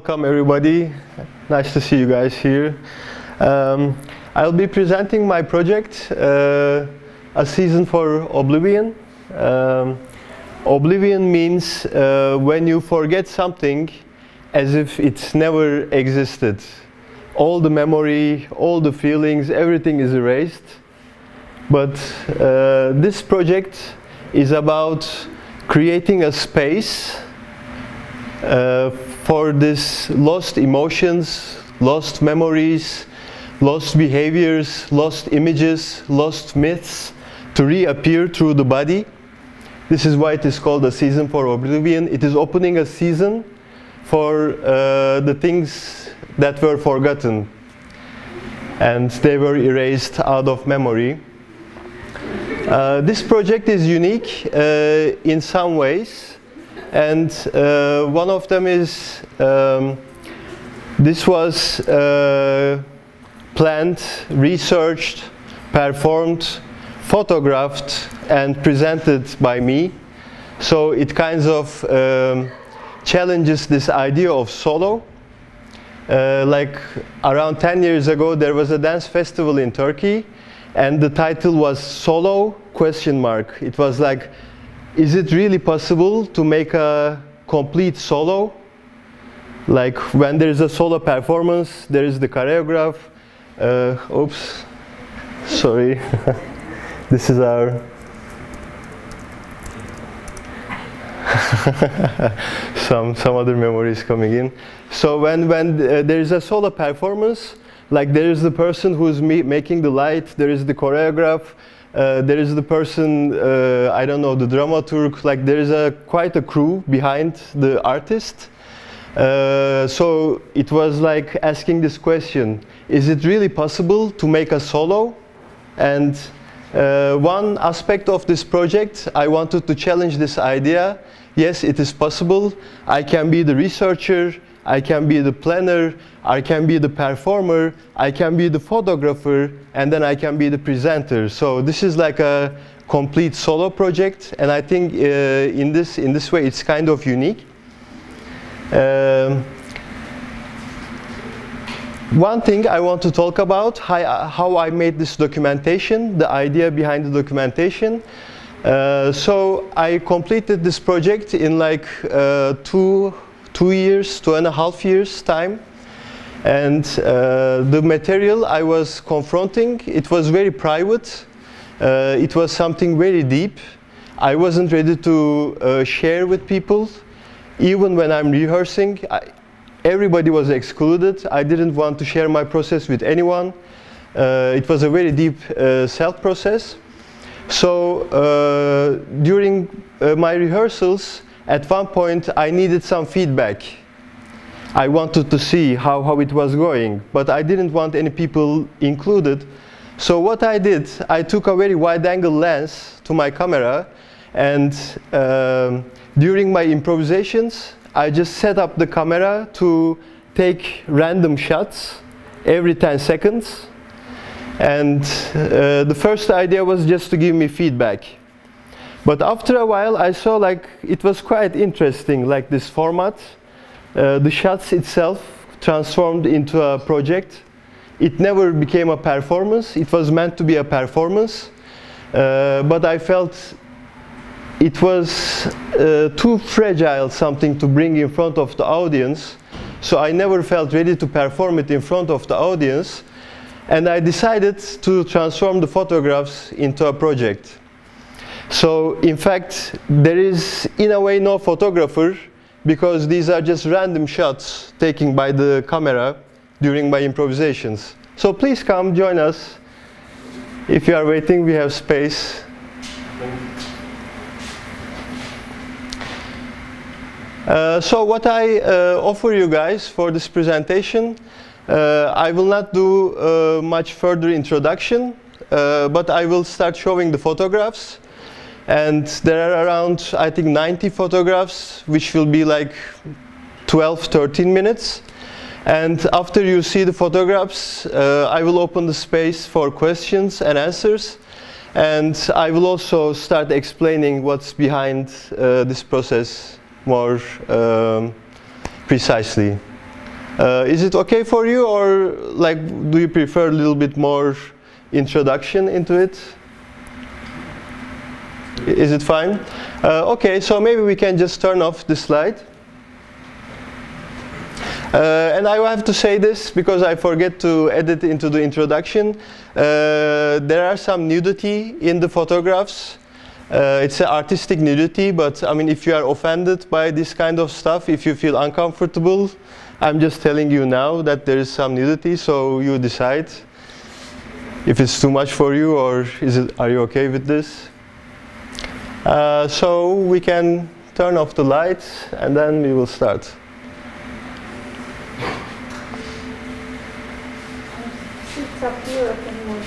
welcome everybody. Nice to see you guys here. I'll be presenting my project, A Season for Oblivion. Oblivion means when you forget something as if it's never existed. All the memory, all the feelings, everything is erased. But this project is about creating a space for these lost emotions, lost memories, lost behaviors, lost images, lost myths to reappear through the body. This is why it is called A Season for Oblivion. It is opening a season for the things that were forgotten and they were erased out of memory. This project is unique in some ways, and one of them is this was planned, researched, performed, photographed and presented by me. So it kind of challenges this idea of solo. Like around 10 years ago there was a dance festival in Turkey and the title was Solo ? It was like, is it really possible to make a complete solo? Like when there is a solo performance, there is the choreograph. Oops, sorry. This is our some other memories coming in. So when there is a solo performance, like there is the person who's making the light, there is the choreograph, there is the person, I don't know, the dramaturg, like there is quite a crew behind the artist. So it was like asking this question, is it really possible to make a solo? And one aspect of this project, I wanted to challenge this idea. Yes, it is possible. I can be the researcher, I can be the planner, I can be the performer, I can be the photographer, and then I can be the presenter. So this is like a complete solo project, and I think in this way it's kind of unique. One thing I want to talk about, how I made this documentation, the idea behind the documentation. So I completed this project in like 2.5 years time, and the material I was confronting, it was very private, it was something very deep. I wasn't ready to share with people. Even when I'm rehearsing, everybody was excluded. I didn't want to share my process with anyone. It was a very deep self process. So during my rehearsals, at one point I needed some feedback. I wanted to see how it was going, but I didn't want any people included. So what I did, I took a very wide-angle lens to my camera, and during my improvisations, I just set up the camera to take random shots every 10 seconds. And the first idea was just to give me feedback. But after a while I saw like it was quite interesting, like this format. The shots itself transformed into a project. It never became a performance. It was meant to be a performance. But I felt it was too fragile something to bring in front of the audience. So I never felt ready to perform it in front of the audience. And I decided to transform the photographs into a project. So in fact, there is in a way no photographer, because these are just random shots taken by the camera during my improvisations. So please come join us. If you are waiting, we have space. So what I offer you guys for this presentation, I will not do much further introduction, but I will start showing the photographs. And there are around, I think, 90 photographs, which will be like 12-13 minutes. And after you see the photographs, I will open the space for questions and answers. And I will also start explaining what's behind this process more precisely. Is it okay for you, or like do you prefer a little bit more introduction into it? Is it fine? Okay, so maybe we can just turn off the slide. And I have to say this because I forget to edit into the introduction. There are some nudity in the photographs. It's an artistic nudity, but I mean, if you are offended by this kind of stuff, if you feel uncomfortable, I'm just telling you now that there is some nudity, so you decide if it's too much for you, or are you okay with this? So we can turn off the lights and then we will start. It's up here if anyone.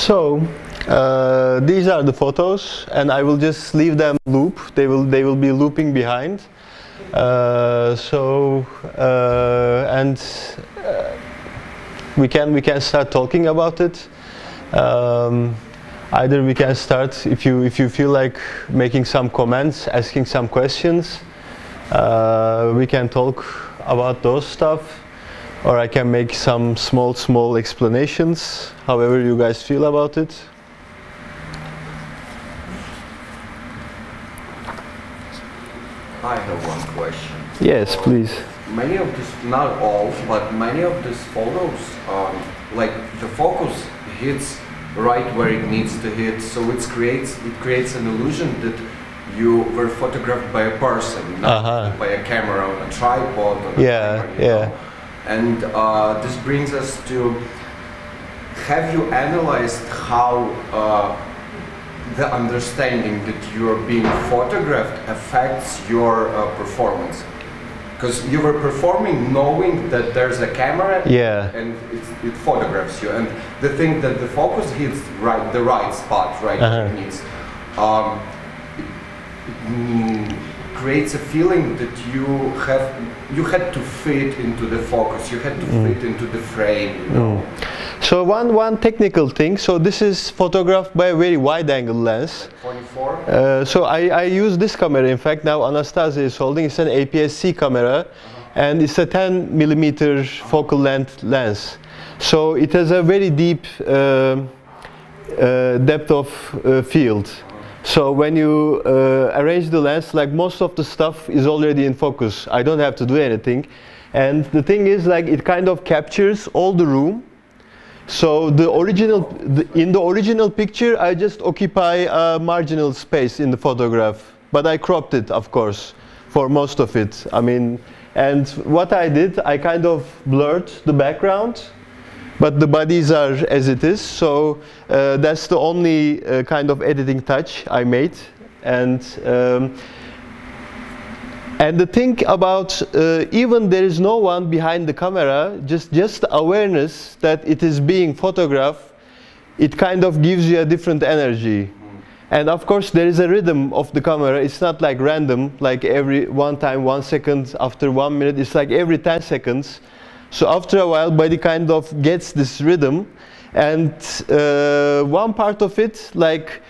So these are the photos, and I will just leave them loop. They will be looping behind. We can start talking about it. Either we can start if you feel like making some comments, asking some questions. We can talk about those stuff, or I can make some small explanations, however you guys feel about it. I have one question. Yes, please. Many of these, not all, but many of these photos, like the focus hits right where it needs to hit, so it creates an illusion that you were photographed by a person, not by a camera on a tripod. On a camera, you know? And this brings us to: have you analyzed how the understanding that you are being photographed affects your performance? Because you were performing knowing that there's a camera, and it photographs you, and the thing that the focus hits the right spot, right where it needs, it creates a feeling that you had to fit into the focus, you had to fit into the frame, you know. So one technical thing, so this is photographed by a very wide angle lens. 24? So I use this camera, in fact, now Anastasia is holding. It's an APS-C camera, and it's a 10 millimeter focal length lens. So it has a very deep depth of field. So when you arrange the lens, like most of the stuff is already in focus. I don't have to do anything. And the thing is, like, it kind of captures all the room. So in the original picture, I just occupy a marginal space in the photograph, but I cropped it, of course, for most of it. I mean, and what I did, I kind of blurred the background, but the bodies are as it is. So that's the only kind of editing touch I made. And the thing about even there is no one behind the camera, just the awareness that it is being photographed, it kind of gives you a different energy. And of course there is a rhythm of the camera. It's not like random, like every 1 time, 1 second, after 1 minute. It's like every 10 seconds. So after a while, body kind of gets this rhythm. And one part of it, like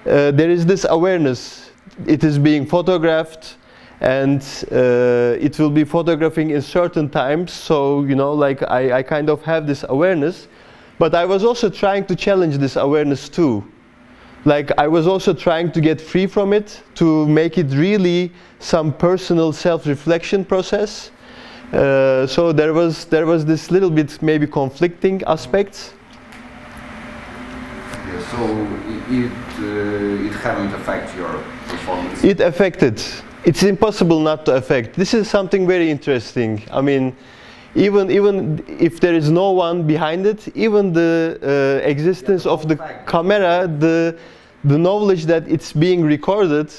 there is this awareness. It is being photographed. And it will be photographing in certain times, so you know, like I kind of have this awareness, but I was also trying to challenge this awareness too. Like I was also trying to get free from it, to make it really some personal self-reflection process. So there was this little bit maybe conflicting aspects. Yeah, so it hadn't affected your performance? It affected. It's impossible not to affect. This is something very interesting. I mean, even if there is no one behind it, even the existence of the camera, the knowledge that it's being recorded,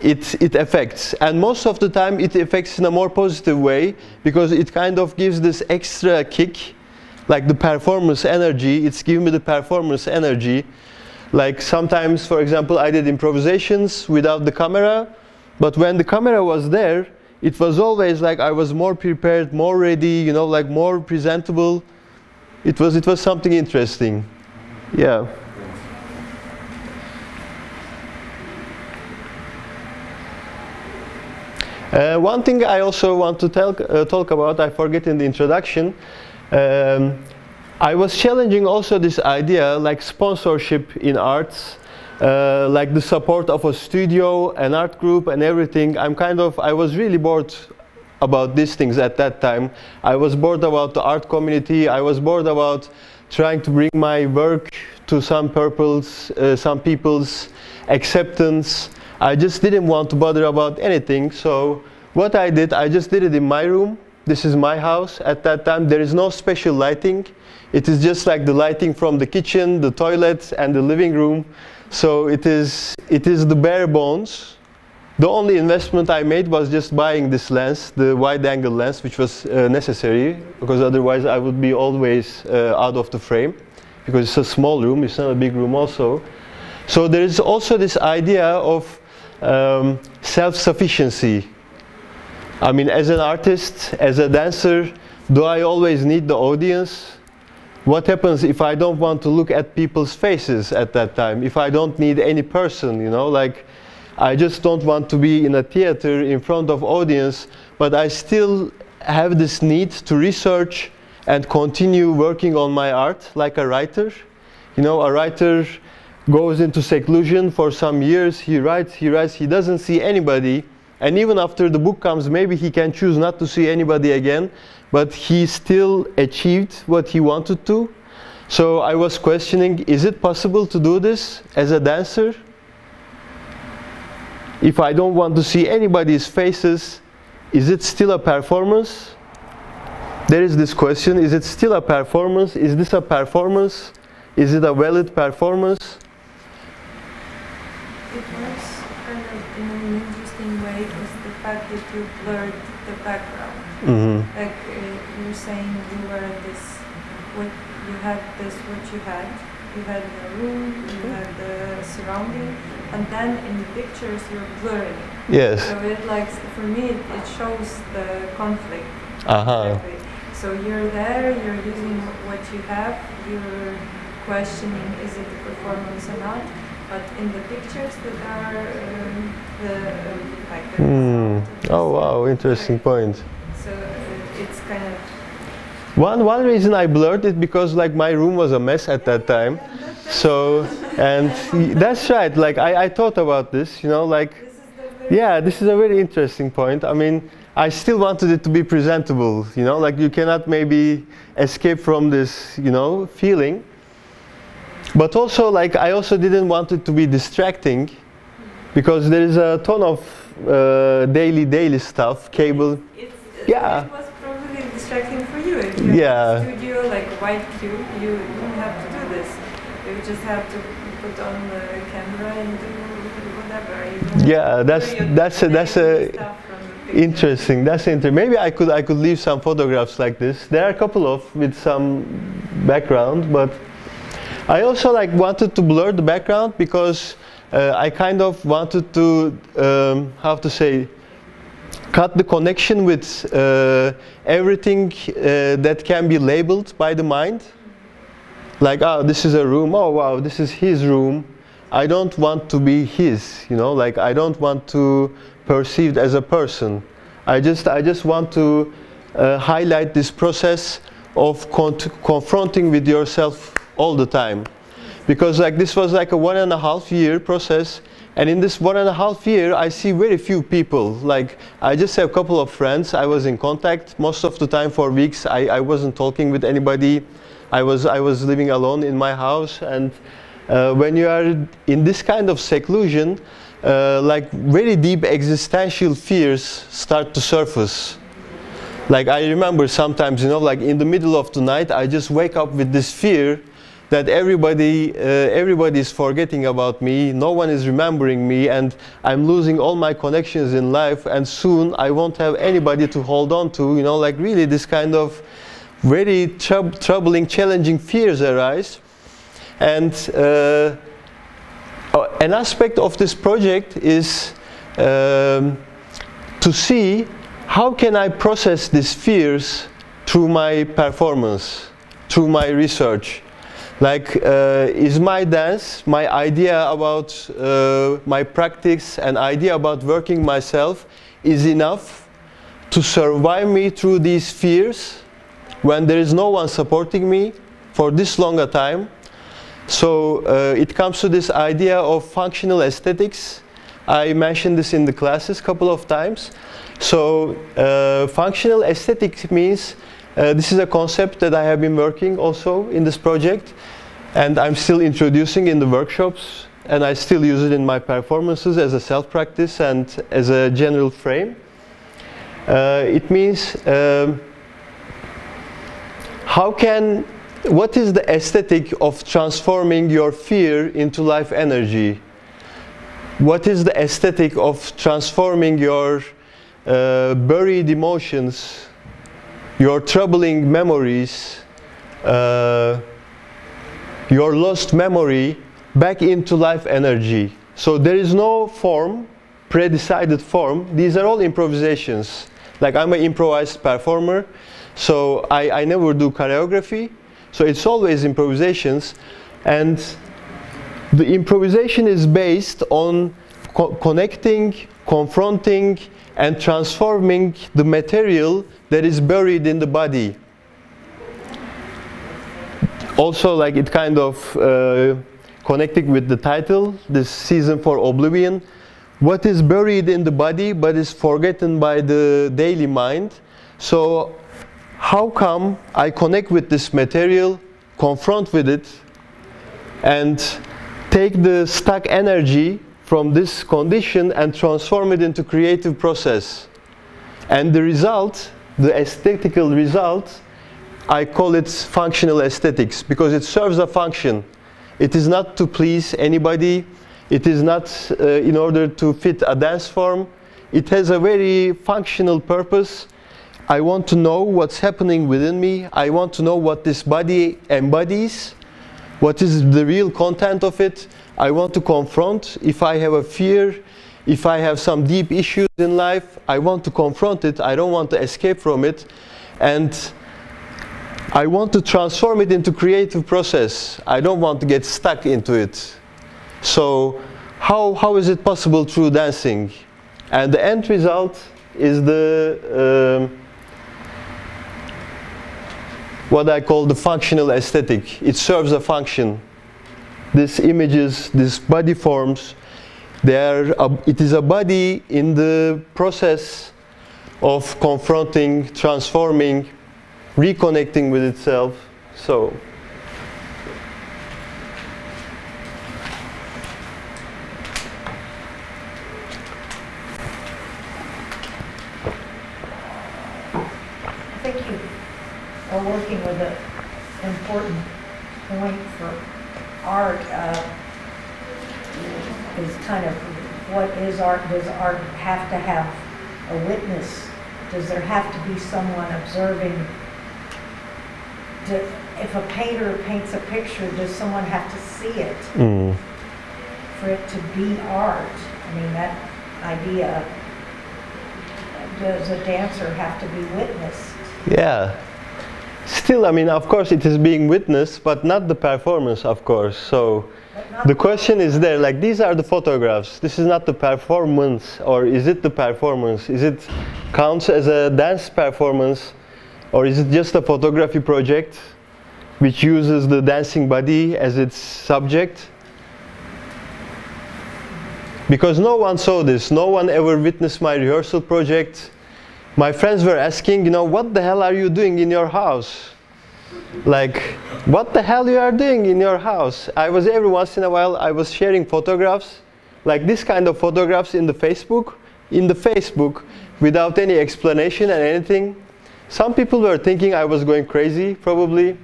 it affects. And most of the time it affects in a more positive way, because it kind of gives this extra kick, like the performance energy. It's giving me the performance energy. Like sometimes, for example, I did improvisations without the camera. But when the camera was there, it was always like I was more prepared, more ready, you know, like more presentable. It was something interesting. Yeah. One thing I also want to talk about, I forget in the introduction, I was challenging also this idea, like sponsorship in arts. Like the support of a studio, an art group, and everything. I was really bored about these things at that time. I was bored about the art community. I was bored about trying to bring my work to some people's acceptance. I just didn't want to bother about anything. So what I did, I just did it in my room. This is my house at that time. There is no special lighting. It is just like the lighting from the kitchen, the toilet, and the living room. So it is the bare bones. The only investment I made was just buying this lens, the wide-angle lens, which was necessary, because otherwise I would be always out of the frame, because it's a small room, it's not a big room also. So there is also this idea of self-sufficiency. I mean, as an artist, as a dancer, do I always need the audience? What happens if I don't want to look at people's faces at that time? If I don't need any person, you know, like I just don't want to be in a theater in front of audience, but I still have this need to research and continue working on my art like a writer. You know, a writer goes into seclusion for some years, he writes, he doesn't see anybody, and even after the book comes, maybe he can choose not to see anybody again, but he still achieved what he wanted to. So I was questioning, is it possible to do this as a dancer? If I don't want to see anybody's faces, is it still a performance? There is this question, is it still a performance? Is this a performance? Is it a valid performance? It works kind of in an interesting way with the fact that you blurred the background. Like you're saying you were this, what you had what you had the room, you had the surrounding, and then in the pictures you're blurring. Yes. So it like, for me it shows the conflict. Exactly. So you're there, you're using what you have, you're questioning is it a performance or not, but in the pictures that are Oh wow, interesting point. So it's kind of... One reason I blurred it because like my room was a mess at that time. So, and that's right, like I thought about this, you know, like, yeah, this is a very interesting point. I mean, I still wanted it to be presentable, you know, like you cannot maybe escape from this, you know, feeling. But also, like, I also didn't want it to be distracting because there is a ton of daily stuff, cable. It yeah. was probably distracting for you. If you have a studio, like white cube, you don't have to do this. You just have to put on the camera and do whatever. Yeah, that's interesting. That's interesting. Maybe I could leave some photographs like this. There are a couple of with some background, but I also like wanted to blur the background because I kind of wanted to how to say, cut the connection with everything that can be labeled by the mind. Like, oh, this is a room. Oh, wow, this is his room. I don't want to be his, you know, like I don't want to perceived as a person. I just want to highlight this process of confronting with yourself all the time, because like this was like a 1.5 year process, and in this 1.5 year I see very few people. Like I just have a couple of friends I was in contact most of the time for weeks. I wasn't talking with anybody. I was living alone in my house, and when you are in this kind of seclusion, like very deep existential fears start to surface. Like I remember sometimes, you know, like in the middle of the night I just wake up with this fear that everybody is forgetting about me, no one is remembering me, and I'm losing all my connections in life, and soon I won't have anybody to hold on to, you know, like really this kind of very troubling, challenging fears arise. And an aspect of this project is to see how can I process these fears through my performance, through my research. Like, is my dance, my idea about my practice and idea about working myself is enough to survive me through these fears when there is no one supporting me for this long a time? So it comes to this idea of functional aesthetics. I mentioned this in the classes a couple of times. So functional aesthetics means this is a concept that I have been working also in this project, and I'm still introducing in the workshops, and I still use it in my performances as a self-practice and as a general frame. It means what is the aesthetic of transforming your fear into life energy? What is the aesthetic of transforming your buried emotions, your troubling memories, your lost memory back into life energy. So there is no form, pre-decided form. These are all improvisations. Like I'm an improvised performer, so I never do choreography. So it's always improvisations. And the improvisation is based on connecting, confronting, and transforming the material that is buried in the body. Also, like it kind of connecting with the title, this season for oblivion. What is buried in the body but is forgotten by the daily mind. So how come I connect with this material, confront with it, and take the stuck energy from this condition and transform it into creative process. And the result, the aesthetical result, I call it functional aesthetics because it serves a function. It is not to please anybody. It is not in order to fit a dance form. It has a very functional purpose. I want to know what's happening within me. I want to know what this body embodies. What is the real content of it? I want to confront. If I have a fear, if I have some deep issues in life, I want to confront it. I don't want to escape from it. And I want to transform it into creative process. I don't want to get stuck into it. So how is it possible through dancing? And the end result is the what I call the functional aesthetic. It serves a function. These images, these body forms, it is a body in the process of confronting, transforming, reconnecting with itself. So I think you are working with an important point for art. Is kind of what is art? Does art have to have a witness? Does there have to be someone observing? If a painter paints a picture, does someone have to see it for it to be art? I mean, that idea, does a dancer have to be witnessed? yeah. Still, I mean, of course it is being witnessed, but not the performance, of course. So the question is there, like these are the photographs. This is not the performance, or is it the performance? Is it counts as a dance performance, or is it just a photography project which uses the dancing body as its subject? Because no one saw this, no one ever witnessed my rehearsal project. My friends were asking, you know, what the hell are you doing in your house? Like, what the hell you are doing in your house? Every once in a while, I was sharing photographs, like this kind of photographs in the Facebook, without any explanation and anything. Some people were thinking I was going crazy, probably.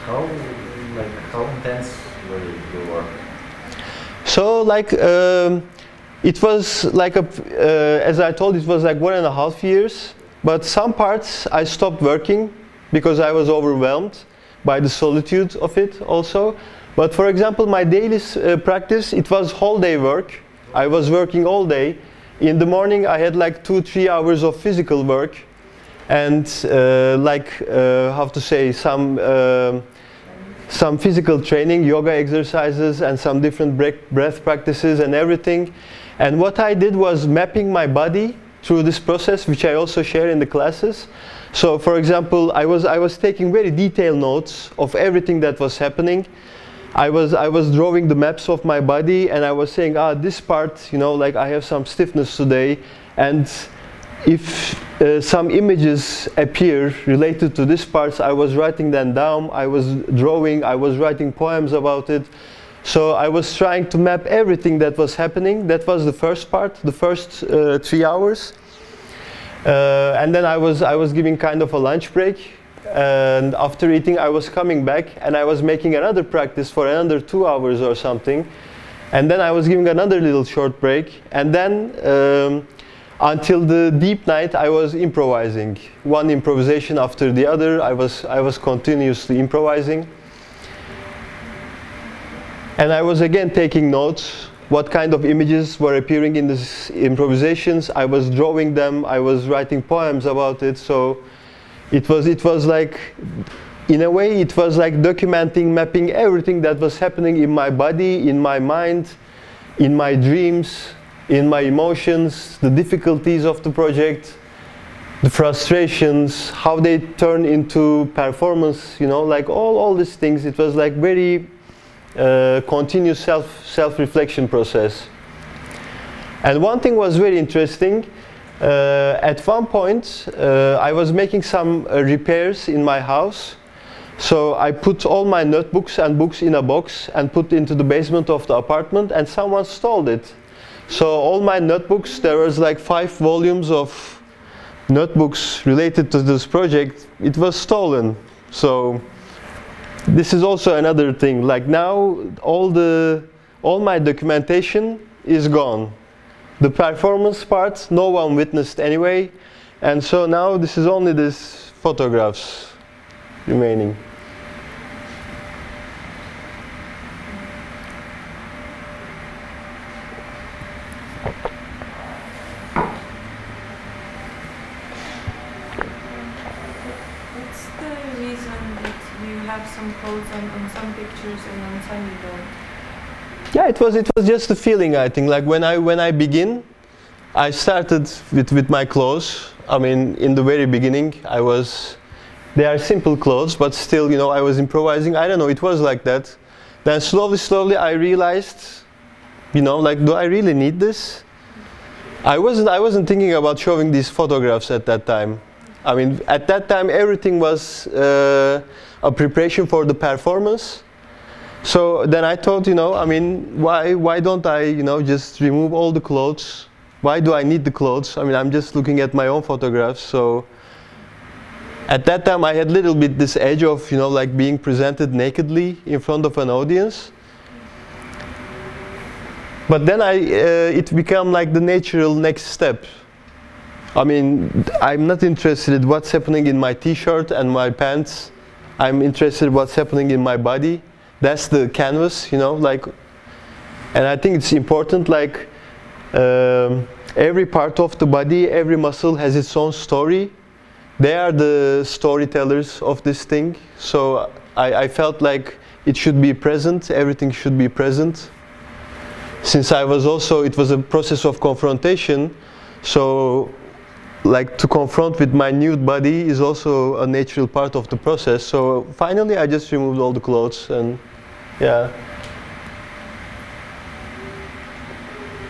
How intense were your work? So, like, it was like, as I told, it was like 1.5 years. But some parts I stopped working because I was overwhelmed by the solitude of it also. But for example, my daily practice, it was whole day work. I was working all day. In the morning I had like 2-3 hours of physical work and how to say, some physical training, yoga exercises and some different breath practices and everything. And what I did was mapping my body through this process, which I also share in the classes. So for example, I was taking very detailed notes of everything that was happening. I was drawing the maps of my body and I was saying, this part, you know, like I have some stiffness today, and if some images appear related to this part, I was writing them down, I was drawing, I was writing poems about it. So I was trying to map everything that was happening. That was the first part, the first 3 hours. And then I was giving kind of a lunch break. And after eating, I was coming back and I was making another practice for another 2 hours or something. And then I was giving another little short break. And then until the deep night I was improvising. One improvisation after the other, I was continuously improvising. And I was again taking notes, what kind of images were appearing in these improvisations. I was drawing them, I was writing poems about it, so it was like, in a way, it was like documenting, mapping everything that was happening in my body, in my mind, in my dreams, in my emotions, the difficulties of the project, the frustrations, how they turn into performance, you know, like all these things. It was like very continuous self-reflection process. And one thing was very interesting. At one point, I was making some repairs in my house. So I put all my notebooks and books in a box and put into the basement of the apartment, and someone stole it. So all my notebooks, there was like 5 volumes of notebooks related to this project. It was stolen. So this is also another thing. Like now, all my documentation is gone. The performance part, no one witnessed anyway, and so now this is only these photographs remaining. What's the reason that you have some clothes on some pictures and on some you don't? Yeah, it was just a feeling, I think. Like when I begin, I started with my clothes. I mean, in the very beginning, they are simple clothes, but still, you know, I was improvising. I don't know, it was like that. Then slowly I realized, you know, like, do I really need this? I wasn't thinking about showing these photographs at that time. I mean, at that time, everything was a preparation for the performance. So then I thought, you know, I mean, why don't I, you know, just remove all the clothes? Why do I need the clothes? I mean, I'm just looking at my own photographs. So at that time, I had a little bit this edge of, you know, like being presented nakedly in front of an audience. But then it became like the natural next step. I mean, I'm not interested in what's happening in my t-shirt and my pants. I'm interested in what's happening in my body. That's the canvas, you know, like, and I think it's important, like, every part of the body, every muscle has its own story. They are the storytellers of this thing. So I felt like it should be present, everything should be present. Since it was a process of confrontation, so like to confront with my nude body is also a natural part of the process. So finally I just removed all the clothes and yeah.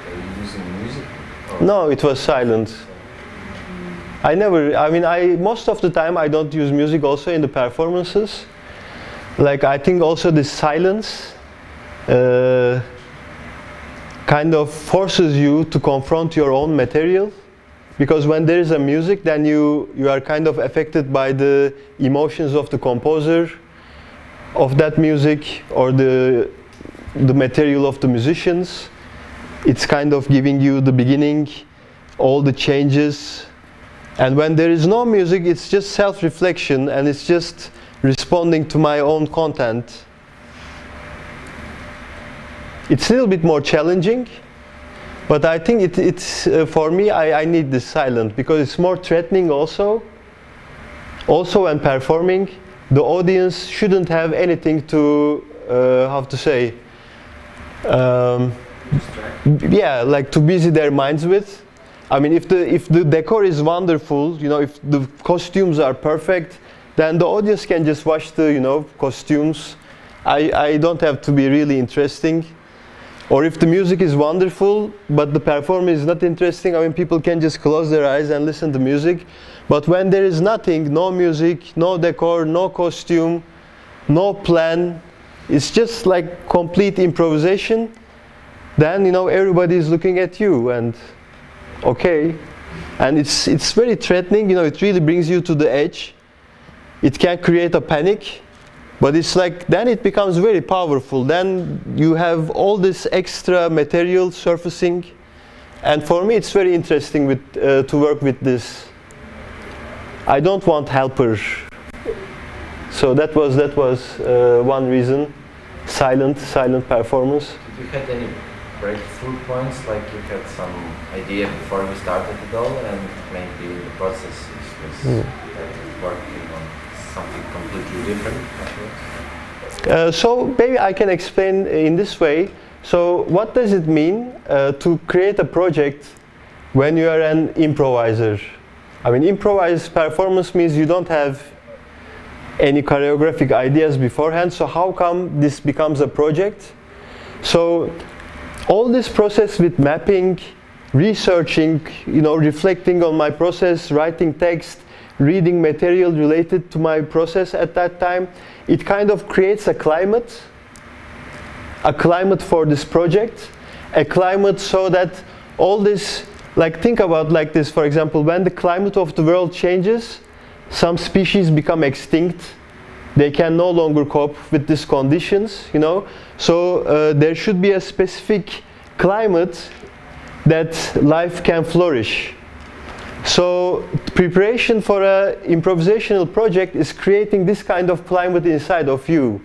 Are you using music? No, it was silent. Most of the time I don't use music also in the performances. Like I think also the silence kind of forces you to confront your own material. Because when there is a music, then you are kind of affected by the emotions of the composer of that music or the material of the musicians. It's kind of giving you the beginning, all the changes. And when there is no music, it's just self-reflection and it's just responding to my own content. It's a little bit more challenging. But I think it's for me, I need this silence because it's more threatening also. Also when performing, the audience shouldn't have anything to, how to say, yeah, like to busy their minds with. I mean, if the decor is wonderful, you know, if the costumes are perfect, then the audience can just watch the, you know, costumes. I don't have to be really interesting. Or if the music is wonderful, but the performance is not interesting, I mean, people can just close their eyes and listen to music. But when there is nothing, no music, no decor, no costume, no plan, it's just like complete improvisation, then, you know, everybody is looking at you and, okay. And it's very threatening, you know, it really brings you to the edge. It can create a panic. But it's like, then it becomes very powerful. Then you have all this extra material surfacing And for me, it's very interesting to work with this. I don't want helpers. So that was one reason. Silent performance. Did you have any breakthrough points, like you had some idea before you started it all, and maybe the process was working on something completely different afterwards? So maybe I can explain in this way. So what does it mean to create a project when you are an improviser? I mean, improvised performance means you don't have any choreographic ideas beforehand, so how come this becomes a project? So all this process with mapping, researching, reflecting on my process, writing text, reading material related to my process at that time, it kind of creates a climate for this project, a climate so that all this, like think about like this, for example, when the climate of the world changes, some species become extinct. They can no longer cope with these conditions, So there should be a specific climate that life can flourish. So preparation for an improvisational project is creating this kind of climate inside of you.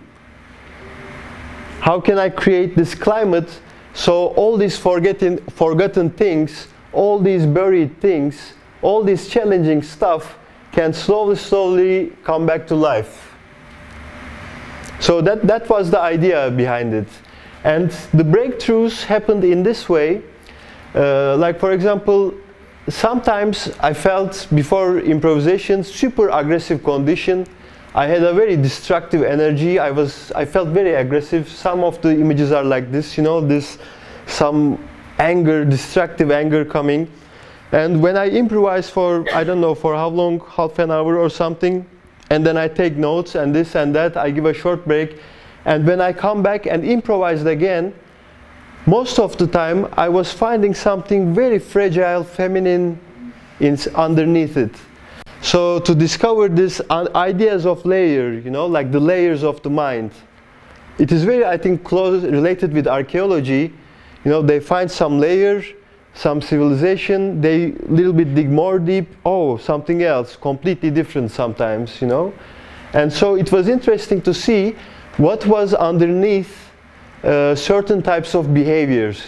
How can I create this climate so all these forgotten things, all these buried things, all this challenging stuff can slowly come back to life? So that was the idea behind it. And the breakthroughs happened in this way. Like for example, sometimes I felt before improvisation super aggressive condition. I had a very destructive energy. I felt very aggressive. Some of the images are like this, some anger, destructive anger coming. And when I improvise for, I don't know for how long, half an hour or something, and then I take notes and this and that, I give a short break. And when I come back and improvise again, most of the time I was finding something very fragile, feminine underneath it. So to discover these ideas of layer, like the layers of the mind, it is very, I think, close related with archaeology. They find some layer, some civilization, they little bit dig more deep, oh, something else, completely different sometimes, And so it was interesting to see what was underneath certain types of behaviors.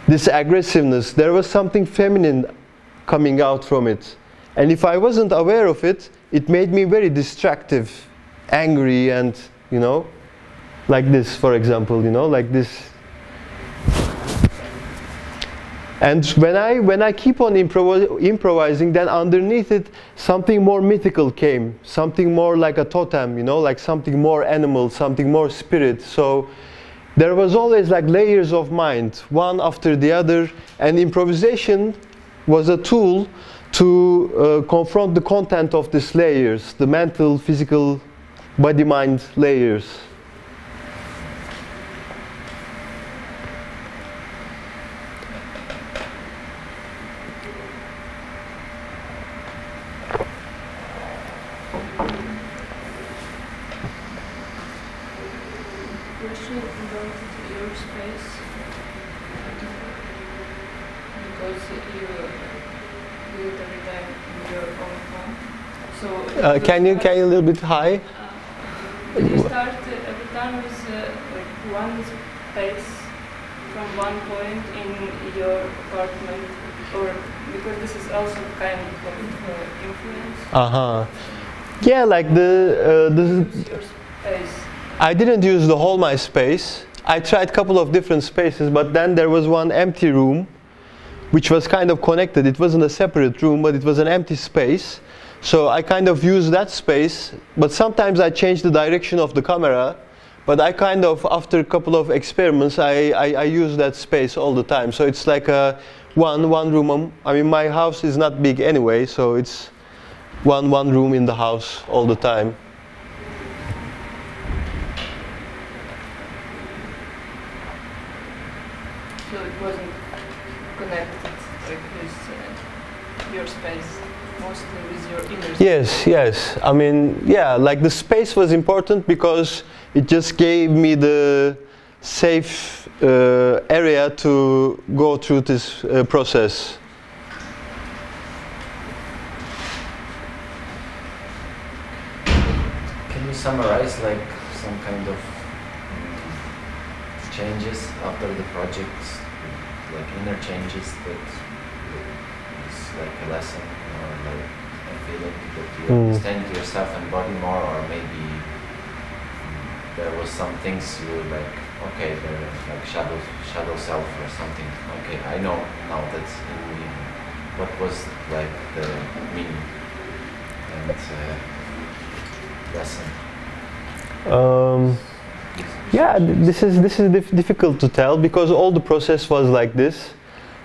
This aggressiveness, there was something feminine coming out from it. And if I wasn't aware of it, it made me very destructive, angry, and, like this, for example, like this. And when I keep on improvising, then underneath it, something more mythical came, something more like a totem, like something more animal, something more spirit. So there was always like layers of mind, one after the other, and improvisation was a tool to confront the content of these layers, the mental, physical, body-mind layers. Can you a little bit high? You start every time with like one space from one point in your apartment, or because this is also kind of influence. Yeah, like the your space. I didn't use the whole my space. I tried a couple of different spaces, but then there was one empty room, which was kind of connected. It wasn't a separate room, but it was an empty space. So I kind of used that space, but sometimes I changed the direction of the camera. But I kind of, after a couple of experiments, I use that space all the time. So it's like a one room. I mean, my house is not big anyway, so it's one room in the house all the time. So it wasn't connected like this, your space, mostly with your inner space. Yes. I mean, yeah, like the space was important because it just gave me the safe area to go through this process. Can you summarize like some kind of changes after the project, like inner changes that is like a lesson or like a feeling that you understand yourself and body more, or maybe there was some things you like, okay, there like shadow self or something. Okay, I know now that's in me. What was like the meaning and lesson? Yeah, this is difficult to tell because all the process was like this.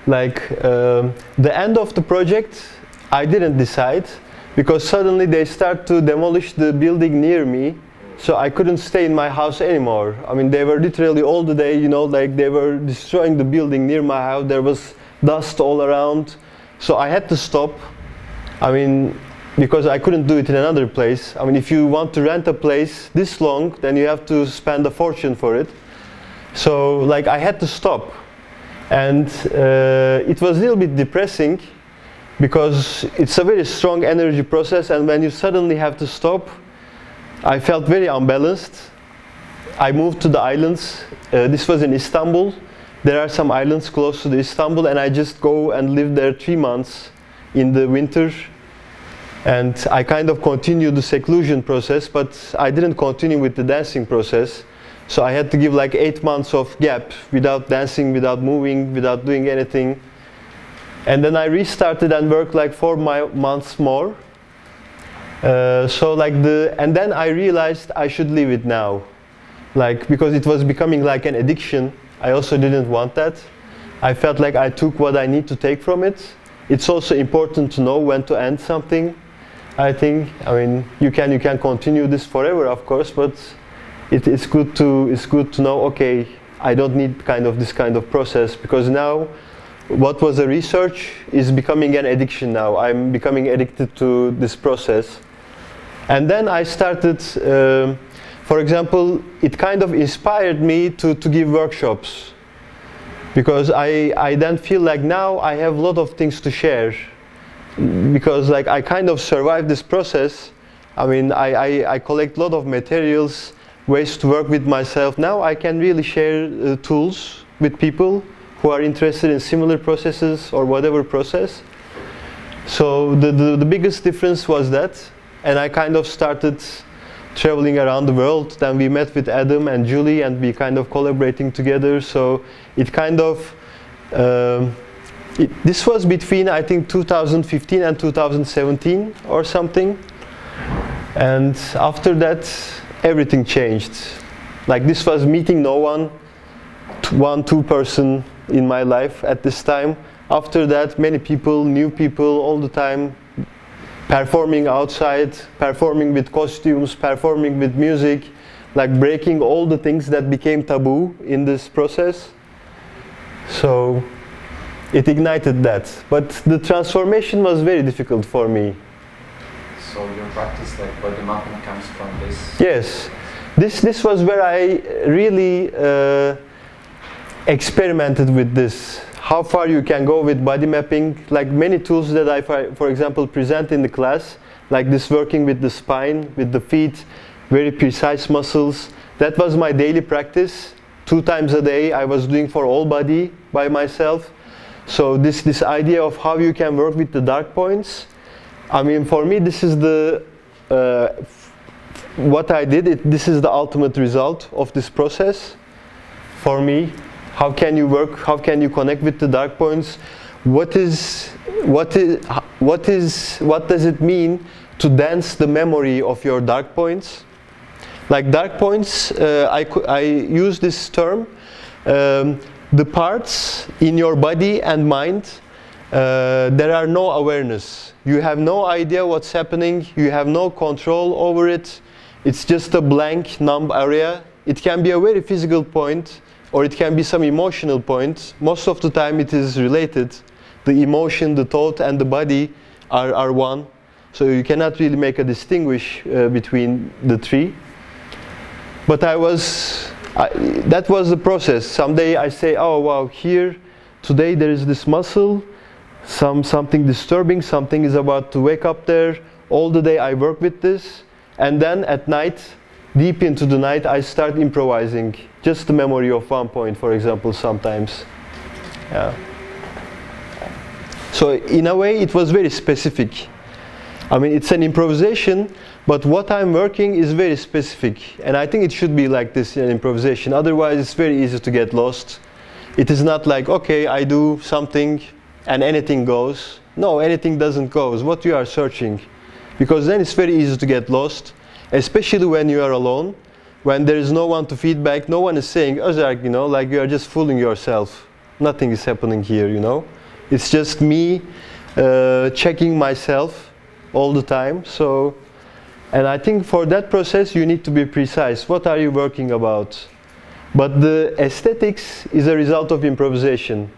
Like the end of the project, I didn't decide because suddenly they start to demolish the building near me, so I couldn't stay in my house anymore. I mean, they were literally all the day, you know, like they were destroying the building near my house. There was dust all around, so I had to stop. I mean, because I couldn't do it in another place. I mean, if you want to rent a place this long, then you have to spend a fortune for it. So, like, I had to stop. And it was a little bit depressing because it's a very strong energy process, and when you suddenly have to stop, I felt very unbalanced. I moved to the islands. This was in Istanbul. There are some islands close to Istanbul, and I just go and live there 3 months in the winter. And I kind of continued the seclusion process, but I didn't continue with the dancing process. So I had to give like 8 months of gap without dancing, without moving, without doing anything. And then I restarted and worked like 4 months more. And then I realized I should leave it now. Like, because it was becoming like an addiction. I also didn't want that. I felt like I took what I need to take from it. It's also important to know when to end something. I think, I mean, you can continue this forever, of course, but it's good to know, okay, I don't need this kind of process, because now what was a research is becoming an addiction now. I'm becoming addicted to this process. And then I started, for example, it kind of inspired me to give workshops, because I then feel like now I have a lot of things to share. Because like I kind of survived this process. I mean, I collect a lot of materials, ways to work with myself. Now I can really share tools with people who are interested in similar processes or whatever process. So the biggest difference was that, and I kind of started traveling around the world. Then we met with Adam and Julie, and we kind of collaborating together. So it kind of this was between, I think, 2015 and 2017 or something. And after that, everything changed. Like, this was meeting no one, 2 person in my life at this time. After that, many people, new people all the time, performing outside, performing with costumes, performing with music, like breaking all the things that became taboo in this process. So it ignited that, but the transformation was very difficult for me. So your practice, like body mapping, comes from this? Yes, this was where I really experimented with this. How far you can go with body mapping, like many tools that I, for example, present in the class, like this working with the spine, with the feet, very precise muscles. That was my daily practice. 2 times a day I was doing for all body by myself. So this idea of how you can work with the dark points, I mean, for me, this is the what I did. This is the ultimate result of this process. For me, how can you work? How can you connect with the dark points? What does it mean to dance the memory of your dark points? Like dark points, I use this term. The parts in your body and mind, there are no awareness. You have no idea what's happening. You have no control over it. It's just a blank, numb area. It can be a very physical point, or it can be some emotional point. Most of the time it is related. The emotion, the thought, and the body are one. So you cannot really make a distinguish between the 3. But I was that was the process. Someday I say, oh wow, here, today there is this muscle, something disturbing, something is about to wake up there. All the day I work with this, and then at night, deep into the night, I start improvising. Just the memory of one point, for example, sometimes. Yeah. So in a way, it was very specific. I mean, it's an improvisation, but what I'm working is very specific. And I think it should be like this in an improvisation. Otherwise, it's very easy to get lost. It is not like, okay, I do something and anything goes. No, anything doesn't go. It's what you are searching. Because then it's very easy to get lost, especially when you are alone, when there is no one to feedback, no one is saying, Özerk, you know, like you are just fooling yourself. Nothing is happening here, you know. It's just me checking myself all the time. So, and I think for that process you need to be precise. What are you working about? But the aesthetics is a result of improvisation.